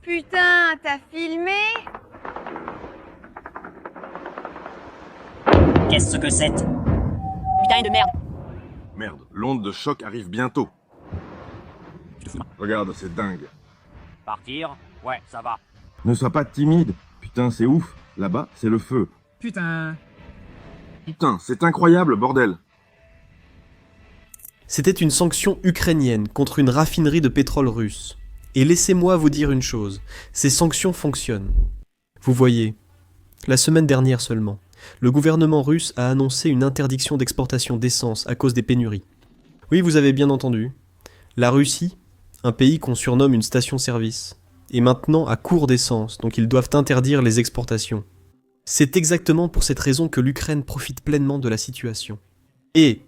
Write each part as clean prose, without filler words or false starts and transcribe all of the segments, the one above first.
Putain, t'as filmé? Qu'est-ce que c'est? Putain de merde. Merde, l'onde de choc arrive bientôt. Tu te fous de moi. Regarde, c'est dingue. Partir? Ouais, ça va. Ne sois pas timide. Putain, c'est ouf. Là-bas, c'est le feu. Putain. Putain, c'est incroyable, bordel. C'était une sanction ukrainienne contre une raffinerie de pétrole russe. Et laissez-moi vous dire une chose, ces sanctions fonctionnent. Vous voyez, la semaine dernière seulement, le gouvernement russe a annoncé une interdiction d'exportation d'essence à cause des pénuries. Oui, vous avez bien entendu. La Russie, un pays qu'on surnomme une station-service, est maintenant à court d'essence, donc ils doivent interdire les exportations. C'est exactement pour cette raison que l'Ukraine profite pleinement de la situation. Et,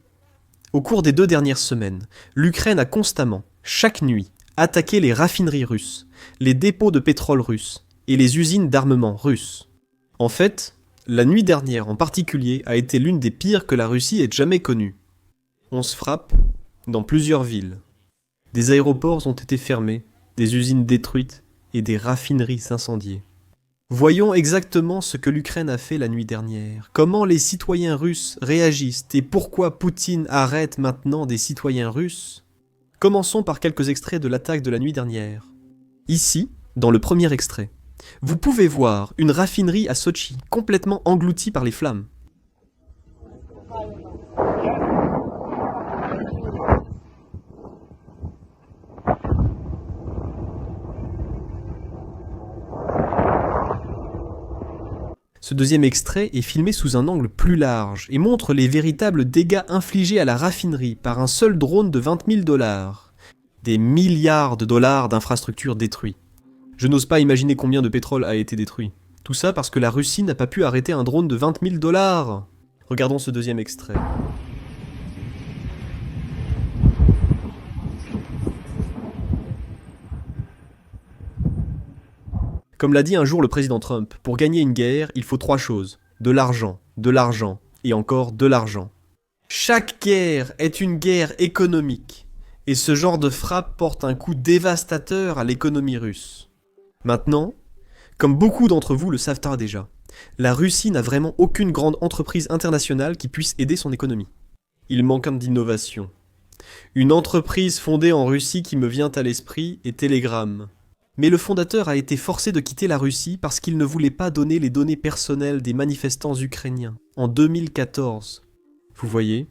au cours des 2 dernières semaines, l'Ukraine a constamment, chaque nuit, attaqué les raffineries russes, les dépôts de pétrole russes et les usines d'armement russes. En fait, la nuit dernière en particulier a été l'une des pires que la Russie ait jamais connues. On se frappe dans plusieurs villes. Des aéroports ont été fermés, des usines détruites et des raffineries incendiées. Voyons exactement ce que l'Ukraine a fait la nuit dernière, comment les citoyens russes réagissent et pourquoi Poutine arrête maintenant des citoyens russes. Commençons par quelques extraits de l'attaque de la nuit dernière. Ici, dans le premier extrait, vous pouvez voir une raffinerie à Sotchi complètement engloutie par les flammes. Ce deuxième extrait est filmé sous un angle plus large et montre les véritables dégâts infligés à la raffinerie par un seul drone de 20 000 $. Des milliards de dollars d'infrastructures détruites. Je n'ose pas imaginer combien de pétrole a été détruit. Tout ça parce que la Russie n'a pas pu arrêter un drone de 20 000 $. Regardons ce deuxième extrait. Comme l'a dit un jour le président Trump, pour gagner une guerre, il faut 3 choses. De l'argent et encore de l'argent. Chaque guerre est une guerre économique. Et ce genre de frappe porte un coup dévastateur à l'économie russe. Maintenant, comme beaucoup d'entre vous le savent déjà, la Russie n'a vraiment aucune grande entreprise internationale qui puisse aider son économie. Il manque d'innovation. Une entreprise fondée en Russie qui me vient à l'esprit est Telegram. Mais le fondateur a été forcé de quitter la Russie parce qu'il ne voulait pas donner les données personnelles des manifestants ukrainiens, en 2014. Vous voyez,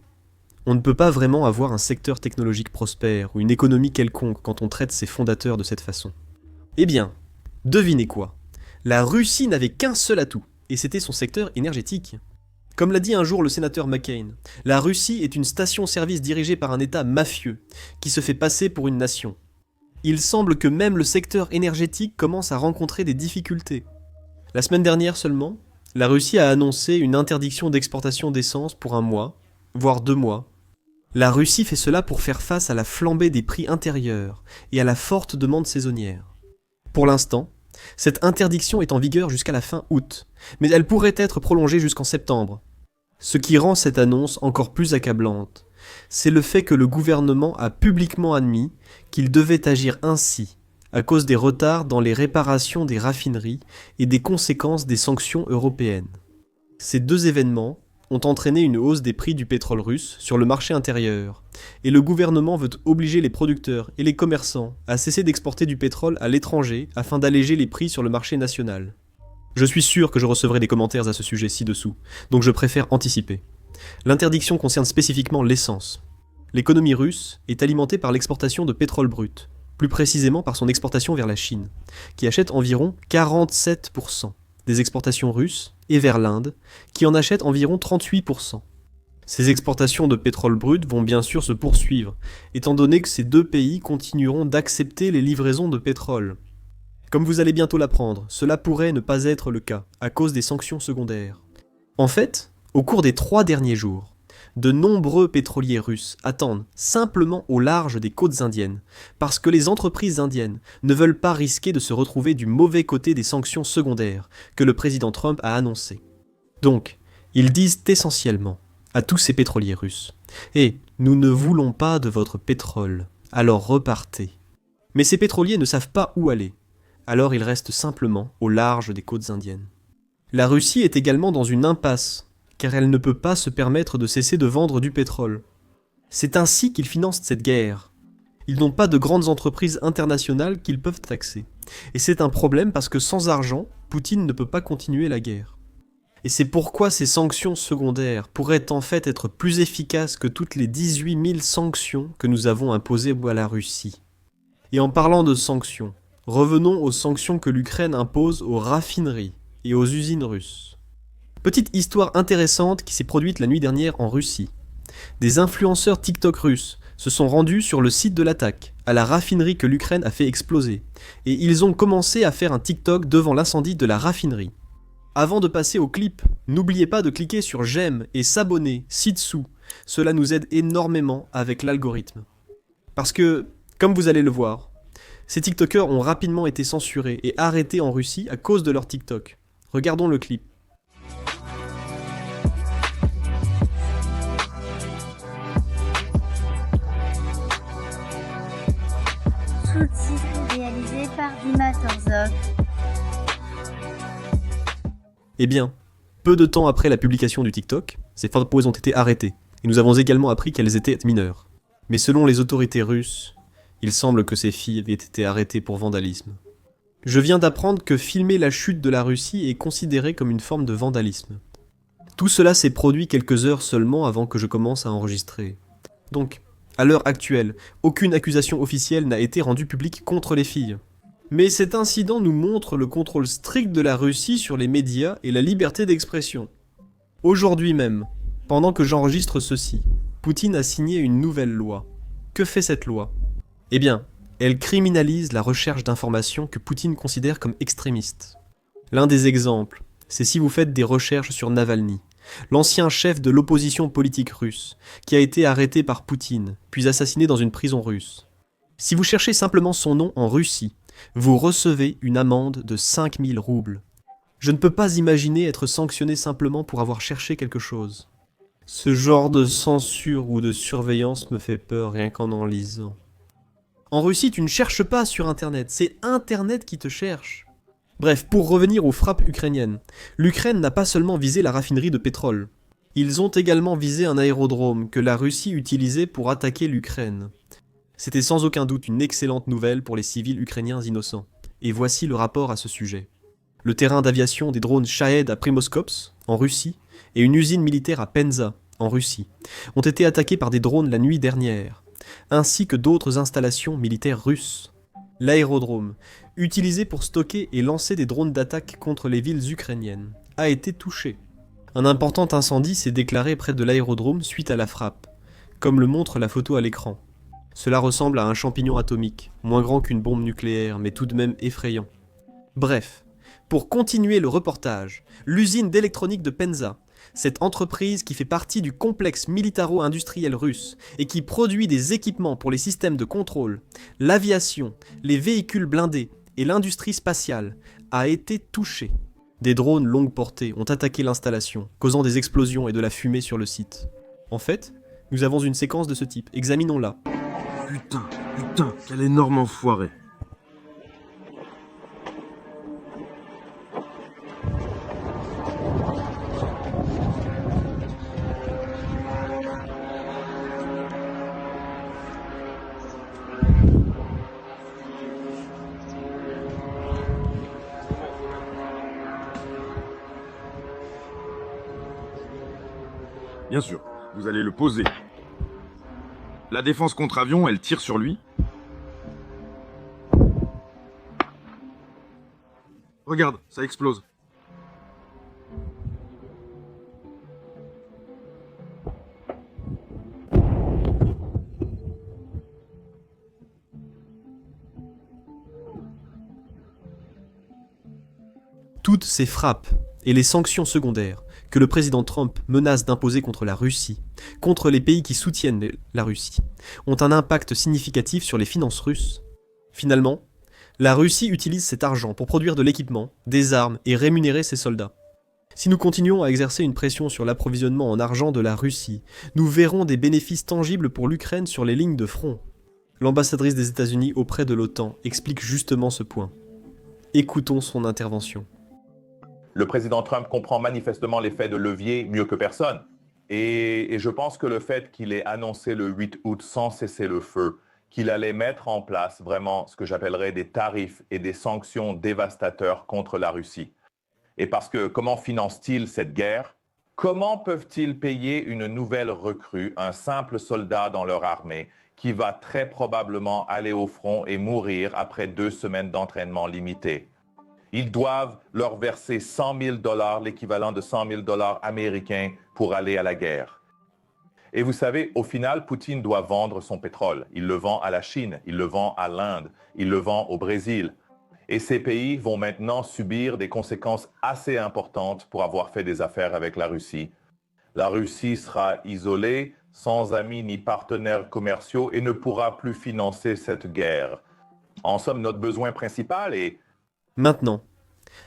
on ne peut pas vraiment avoir un secteur technologique prospère ou une économie quelconque quand on traite ses fondateurs de cette façon. Eh bien, devinez quoi? La Russie n'avait qu'un seul atout, et c'était son secteur énergétique. Comme l'a dit un jour le sénateur McCain, la Russie est une station-service dirigée par un État mafieux, qui se fait passer pour une nation. Il semble que même le secteur énergétique commence à rencontrer des difficultés. La semaine dernière seulement, la Russie a annoncé une interdiction d'exportation d'essence pour 1 mois, voire 2 mois. La Russie fait cela pour faire face à la flambée des prix intérieurs et à la forte demande saisonnière. Pour l'instant, cette interdiction est en vigueur jusqu'à la fin août, mais elle pourrait être prolongée jusqu'en septembre. Ce qui rend cette annonce encore plus accablante, c'est le fait que le gouvernement a publiquement admis qu'il devait agir ainsi, à cause des retards dans les réparations des raffineries et des conséquences des sanctions européennes. Ces 2 événements ont entraîné une hausse des prix du pétrole russe sur le marché intérieur, et le gouvernement veut obliger les producteurs et les commerçants à cesser d'exporter du pétrole à l'étranger afin d'alléger les prix sur le marché national. Je suis sûr que je recevrai des commentaires à ce sujet ci-dessous, donc je préfère anticiper. L'interdiction concerne spécifiquement l'essence. L'économie russe est alimentée par l'exportation de pétrole brut, plus précisément par son exportation vers la Chine, qui achète environ 47% des exportations russes, et vers l'Inde, qui en achète environ 38%. Ces exportations de pétrole brut vont bien sûr se poursuivre, étant donné que ces 2 pays continueront d'accepter les livraisons de pétrole. Comme vous allez bientôt l'apprendre, cela pourrait ne pas être le cas, à cause des sanctions secondaires. En fait, au cours des 3 derniers jours, de nombreux pétroliers russes attendent simplement au large des côtes indiennes, parce que les entreprises indiennes ne veulent pas risquer de se retrouver du mauvais côté des sanctions secondaires que le président Trump a annoncées. Donc, ils disent essentiellement à tous ces pétroliers russes « Eh, nous ne voulons pas de votre pétrole, alors repartez ». Mais ces pétroliers ne savent pas où aller. alors il reste simplement au large des côtes indiennes. La Russie est également dans une impasse, car elle ne peut pas se permettre de cesser de vendre du pétrole. C'est ainsi qu'ils financent cette guerre. Ils n'ont pas de grandes entreprises internationales qu'ils peuvent taxer. Et c'est un problème parce que sans argent, Poutine ne peut pas continuer la guerre. Et c'est pourquoi ces sanctions secondaires pourraient en fait être plus efficaces que toutes les 18 000 sanctions que nous avons imposées à la Russie. Et en parlant de sanctions, revenons aux sanctions que l'Ukraine impose aux raffineries et aux usines russes. Petite histoire intéressante qui s'est produite la nuit dernière en Russie. Des influenceurs TikTok russes se sont rendus sur le site de l'attaque, à la raffinerie que l'Ukraine a fait exploser, et ils ont commencé à faire un TikTok devant l'incendie de la raffinerie. Avant de passer au clip, n'oubliez pas de cliquer sur j'aime et s'abonner ci-dessous, cela nous aide énormément avec l'algorithme. Parce que, comme vous allez le voir, ces TikTokers ont rapidement été censurés et arrêtés en Russie à cause de leur TikTok. Regardons le clip. Sous-titres réalisés par Dima Torzok. Eh bien, peu de temps après la publication du TikTok, ces photos ont été arrêtées, et nous avons également appris qu'elles étaient mineures. Mais selon les autorités russes, il semble que ces filles avaient été arrêtées pour vandalisme. Je viens d'apprendre que filmer la chute de la Russie est considéré comme une forme de vandalisme. Tout cela s'est produit quelques heures seulement avant que je commence à enregistrer. Donc, à l'heure actuelle, aucune accusation officielle n'a été rendue publique contre les filles. Mais cet incident nous montre le contrôle strict de la Russie sur les médias et la liberté d'expression. Aujourd'hui même, pendant que j'enregistre ceci, Poutine a signé une nouvelle loi. Que fait cette loi ? Eh bien, elle criminalise la recherche d'informations que Poutine considère comme extrémistes. L'un des exemples, c'est si vous faites des recherches sur Navalny, l'ancien chef de l'opposition politique russe, qui a été arrêté par Poutine, puis assassiné dans une prison russe. Si vous cherchez simplement son nom en Russie, vous recevez une amende de 5000 roubles. Je ne peux pas imaginer être sanctionné simplement pour avoir cherché quelque chose. Ce genre de censure ou de surveillance me fait peur rien qu'en en lisant. En Russie, tu ne cherches pas sur Internet, c'est Internet qui te cherche. Bref, pour revenir aux frappes ukrainiennes, l'Ukraine n'a pas seulement visé la raffinerie de pétrole. Ils ont également visé un aérodrome que la Russie utilisait pour attaquer l'Ukraine. C'était sans aucun doute une excellente nouvelle pour les civils ukrainiens innocents. Et voici le rapport à ce sujet. Le terrain d'aviation des drones Shahed à Primoskopsk, en Russie, et une usine militaire à Penza, en Russie, ont été attaqués par des drones la nuit dernière, ainsi que d'autres installations militaires russes. L'aérodrome, utilisé pour stocker et lancer des drones d'attaque contre les villes ukrainiennes, a été touché. Un important incendie s'est déclaré près de l'aérodrome suite à la frappe, comme le montre la photo à l'écran. Cela ressemble à un champignon atomique, moins grand qu'une bombe nucléaire, mais tout de même effrayant. Bref, pour continuer le reportage, l'usine d'électronique de Penza, cette entreprise qui fait partie du complexe militaro-industriel russe et qui produit des équipements pour les systèmes de contrôle, l'aviation, les véhicules blindés et l'industrie spatiale, a été touchée. Des drones longue portée ont attaqué l'installation, causant des explosions et de la fumée sur le site. En fait, nous avons une séquence de ce type, examinons-la. Putain, quel énorme enfoiré. Bien sûr, vous allez le poser. La défense contre avion, elle tire sur lui. Regarde, ça explose. Toutes ces frappes et les sanctions secondaires que le président Trump menace d'imposer contre la Russie, contre les pays qui soutiennent la Russie, ont un impact significatif sur les finances russes. Finalement, la Russie utilise cet argent pour produire de l'équipement, des armes et rémunérer ses soldats. Si nous continuons à exercer une pression sur l'approvisionnement en argent de la Russie, nous verrons des bénéfices tangibles pour l'Ukraine sur les lignes de front. L'ambassadrice des États-Unis auprès de l'OTAN explique justement ce point. Écoutons son intervention. Le président Trump comprend manifestement l'effet de levier mieux que personne. Et je pense que le fait qu'il ait annoncé le 8 août sans cesser le feu, qu'il allait mettre en place vraiment ce que j'appellerais des tarifs et des sanctions dévastateurs contre la Russie. Et parce que comment finance-t-il cette guerre? Comment peuvent-ils payer une nouvelle recrue, un simple soldat dans leur armée, qui va très probablement aller au front et mourir après 2 semaines d'entraînement limité? Ils doivent leur verser 100 000 $, l'équivalent de 100 000 $ américains, pour aller à la guerre. Et vous savez, au final, Poutine doit vendre son pétrole. Il le vend à la Chine, il le vend à l'Inde, il le vend au Brésil. Et ces pays vont maintenant subir des conséquences assez importantes pour avoir fait des affaires avec la Russie. La Russie sera isolée, sans amis ni partenaires commerciaux et ne pourra plus financer cette guerre. En somme, notre besoin principal est... Maintenant,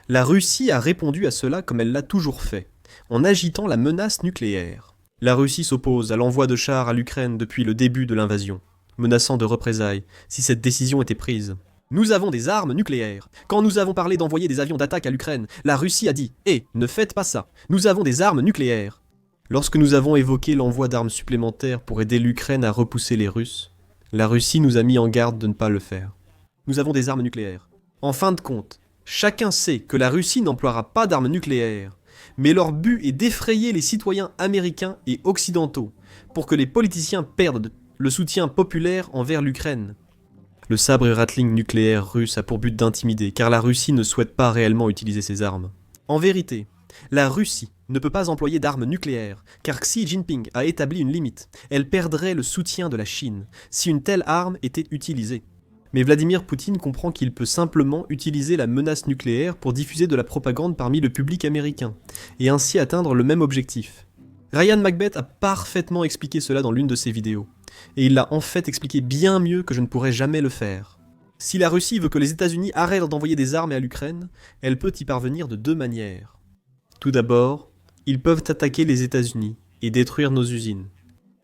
la Russie a répondu à cela comme elle l'a toujours fait, en agitant la menace nucléaire. La Russie s'oppose à l'envoi de chars à l'Ukraine depuis le début de l'invasion, menaçant de représailles si cette décision était prise. Nous avons des armes nucléaires. Quand nous avons parlé d'envoyer des avions d'attaque à l'Ukraine, la Russie a dit « Eh, ne faites pas ça, nous avons des armes nucléaires ». Lorsque nous avons évoqué l'envoi d'armes supplémentaires pour aider l'Ukraine à repousser les Russes, la Russie nous a mis en garde de ne pas le faire. Nous avons des armes nucléaires. En fin de compte, chacun sait que la Russie n'emploiera pas d'armes nucléaires, mais leur but est d'effrayer les citoyens américains et occidentaux pour que les politiciens perdent le soutien populaire envers l'Ukraine. Le sabre Ratling nucléaire russe a pour but d'intimider, car la Russie ne souhaite pas réellement utiliser ses armes. En vérité, la Russie ne peut pas employer d'armes nucléaires, car Xi Jinping a établi une limite. Elle perdrait le soutien de la Chine si une telle arme était utilisée. Mais Vladimir Poutine comprend qu'il peut simplement utiliser la menace nucléaire pour diffuser de la propagande parmi le public américain, et ainsi atteindre le même objectif. Ryan Macbeth a parfaitement expliqué cela dans l'une de ses vidéos, et il l'a en fait expliqué bien mieux que je ne pourrais jamais le faire. Si la Russie veut que les États-Unis arrêtent d'envoyer des armes à l'Ukraine, elle peut y parvenir de 2 manières. Tout d'abord, ils peuvent attaquer les États-Unis et détruire nos usines.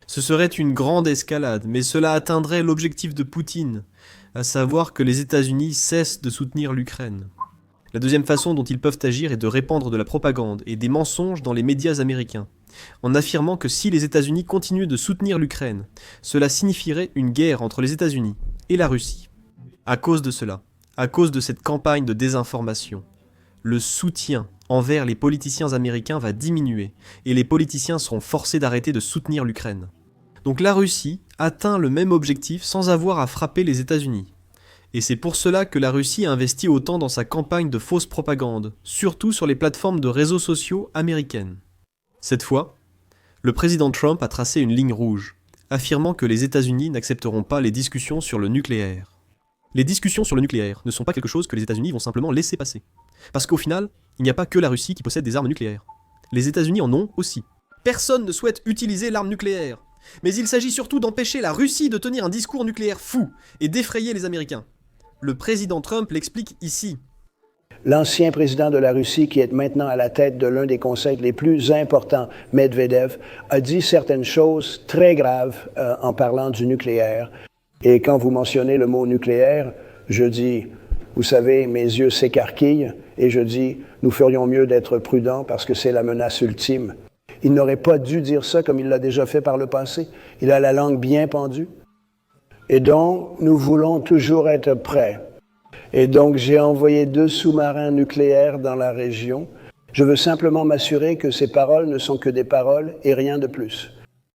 Ce serait une grande escalade, mais cela atteindrait l'objectif de Poutine, à savoir que les États-Unis cessent de soutenir l'Ukraine. La deuxième façon dont ils peuvent agir est de répandre de la propagande et des mensonges dans les médias américains, en affirmant que si les États-Unis continuent de soutenir l'Ukraine, cela signifierait une guerre entre les États-Unis et la Russie. À cause de cela, à cause de cette campagne de désinformation, le soutien envers les politiciens américains va diminuer et les politiciens seront forcés d'arrêter de soutenir l'Ukraine. Donc la Russie atteint le même objectif sans avoir à frapper les États-Unis. Et c'est pour cela que la Russie a investi autant dans sa campagne de fausse propagande, surtout sur les plateformes de réseaux sociaux américaines. Cette fois, le président Trump a tracé une ligne rouge, affirmant que les États-Unis n'accepteront pas les discussions sur le nucléaire. Les discussions sur le nucléaire ne sont pas quelque chose que les États-Unis vont simplement laisser passer. Parce qu'au final, il n'y a pas que la Russie qui possède des armes nucléaires. Les États-Unis en ont aussi. Personne ne souhaite utiliser l'arme nucléaire. Mais il s'agit surtout d'empêcher la Russie de tenir un discours nucléaire fou et d'effrayer les Américains. Le président Trump l'explique ici. L'ancien président de la Russie, qui est maintenant à la tête de l'un des conseils les plus importants, Medvedev, a dit certaines choses très graves en parlant du nucléaire. Et quand vous mentionnez le mot nucléaire, je dis, vous savez, mes yeux s'écarquillent et je dis, nous ferions mieux d'être prudents parce que c'est la menace ultime. Il n'aurait pas dû dire ça comme il l'a déjà fait par le passé. Il a la langue bien pendue. Et donc, nous voulons toujours être prêts. Et donc, j'ai envoyé 2 sous-marins nucléaires dans la région. Je veux simplement m'assurer que ces paroles ne sont que des paroles et rien de plus.